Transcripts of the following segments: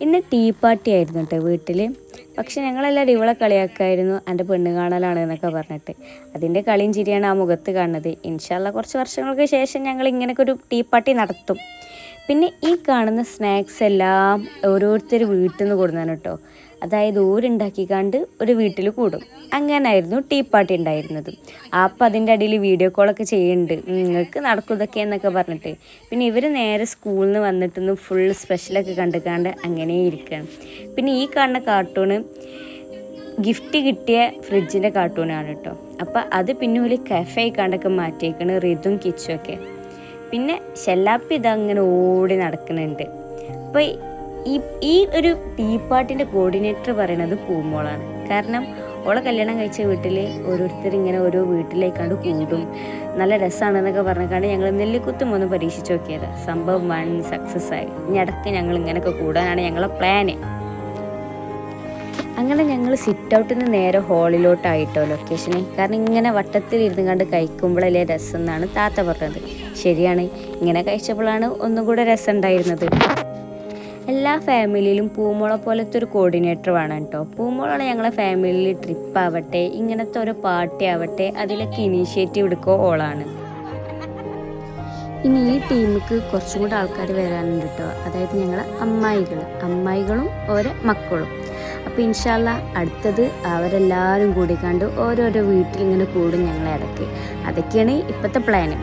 ഇന്ന് tea party ആയിരുന്നു കേട്ടോ വീട്ടിൽ. പക്ഷെ ഞങ്ങളെല്ലാവരും ഇവളെ കളിയാക്കായിരുന്നു, എൻ്റെ പെണ്ണ് കാണലാണ് എന്നൊക്കെ പറഞ്ഞിട്ട്. അതിൻ്റെ കളിയും ചിരിയാണ് ആ മുഖത്ത് കാണുന്നത്. ഇൻഷാ അല്ലാഹ് കുറച്ച് വർഷങ്ങൾക്ക് ശേഷം ഞങ്ങൾ ഇങ്ങനെയൊക്കെ ഒരു ടീ പാർട്ടി നടത്തും. പിന്നെ ഈ കാണുന്ന സ്നാക്സ് എല്ലാം ഓരോരുത്തർ വീട്ടിൽ നിന്ന് കൊടുന്നാണ് കേട്ടോ. അതായത് ഊരുണ്ടാക്കിക്കാണ്ട് ഒരു വീട്ടിൽ കൂടും. അങ്ങനായിരുന്നു ടീ പാർട്ടി ഉണ്ടായിരുന്നത്. അപ്പം അതിൻ്റെ അടിയിൽ വീഡിയോ കോളൊക്കെ ചെയ്യുന്നുണ്ട്, നിങ്ങൾക്ക് നടക്കും ഇതൊക്കെ എന്നൊക്കെ പറഞ്ഞിട്ട്. പിന്നെ ഇവർ നേരെ സ്കൂളിൽ നിന്ന് വന്നിട്ടൊന്ന് ഫുൾ സ്പെഷ്യലൊക്കെ കണ്ടുകാണ്ട് അങ്ങനെ ഇരിക്കുകയാണ്. പിന്നെ ഈ കാണുന്ന കാർട്ടൂണ് ഗിഫ്റ്റ് കിട്ടിയ ഫ്രിഡ്ജിൻ്റെ കാർട്ടൂണാണ് കേട്ടോ. അപ്പം അത് പിന്നെ ഒരു കഫേ കണ്ടൊക്കെ മാറ്റിയേക്കാണ് റിതും കിച്ചും ഒക്കെ. പിന്നെ ഷെല്ലാപ്പി ഇതങ്ങനെ ഓടി നടക്കുന്നുണ്ട്. അപ്പോൾ ഈ ഒരു ടീ പാർട്ടിൻ്റെ കോർഡിനേറ്റർ പറയണത് പൂമോളാണ്. കാരണം ഓളെ കല്യാണം കഴിച്ച വീട്ടിൽ ഓരോരുത്തർ ഇങ്ങനെ ഓരോ വീട്ടിലേക്കാണ്ട് കൂടും, നല്ല രസമാണെന്നൊക്കെ പറഞ്ഞിട്ടാണ് ഞങ്ങൾ നെല്ലിക്കുത്തും ഒന്ന് പരീക്ഷിച്ച് നോക്കിയത്. സംഭവം 1 സക്സസ് ആയി. ഇനി ഇടയ്ക്ക് ഞങ്ങൾ ഇങ്ങനെയൊക്കെ കൂടാനാണ് ഞങ്ങളെ പ്ലാന്. അങ്ങനെ ഞങ്ങൾ സിറ്റ് ഔട്ടിൽ നിന്ന് നേരെ ഹാളിലോട്ടായിട്ടോ ലൊക്കേഷന്. കാരണം ഇങ്ങനെ വട്ടത്തിൽ ഇരുന്ന് കണ്ട് കഴിക്കുമ്പോഴല്ലേ രസം എന്നാണ് താത്ത പറഞ്ഞത്. ശരിയാണ്, ഇങ്ങനെ കഴിച്ചപ്പോഴാണ് ഒന്നും കൂടെ രസം ഉണ്ടായിരുന്നത്. എല്ലാ ഫാമിലിയിലും പൂമോളെ പോലത്തെ ഒരു കോർഡിനേറ്റർ വേണം കേട്ടോ. പൂമോളാണ് ഞങ്ങളെ ഫാമിലിയിൽ ട്രിപ്പ് ആവട്ടെ, ഇങ്ങനത്തെ ഒരു പാർട്ടി ആവട്ടെ, അതിലൊക്കെ ഇനീഷ്യേറ്റീവ് എടുക്കുക ഓളാണ്. ഇനി ഈ ടീമിക്ക് കുറച്ചും കൂടെ ആൾക്കാർ വരാനുണ്ട് കേട്ടോ. അതായത് ഞങ്ങളെ അമ്മായികളും ഓരോ മക്കളും. അപ്പോൾ ഇൻഷാ അല്ലാഹ് അടുത്തത് അവരെല്ലാവരും കൂടിക്കാണ്ട് ഓരോരോ വീട്ടിൽ ഇങ്ങനെ കൂടും ഞങ്ങളെ ഇടയ്ക്ക്. അതൊക്കെയാണ് ഇപ്പോഴത്തെ പ്ലാന്.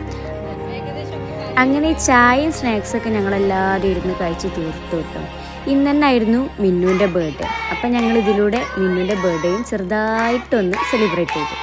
അങ്ങനെ ചായയും സ്നാക്സൊക്കെ ഞങ്ങളെല്ലാവരും ഇരുന്ന് കഴിച്ച് തീർത്തു കിട്ടും. ഇന്ന് തന്നെ ആയിരുന്നു മിന്നുവിൻ്റെ ബർത്ത്ഡേ. അപ്പം ഞങ്ങൾ ഇതിലൂടെ മിന്നുവിൻ്റെ ബർത്ത്ഡേയും ചെറുതായിട്ടൊന്ന് സെലിബ്രേറ്റ് ചെയ്തു.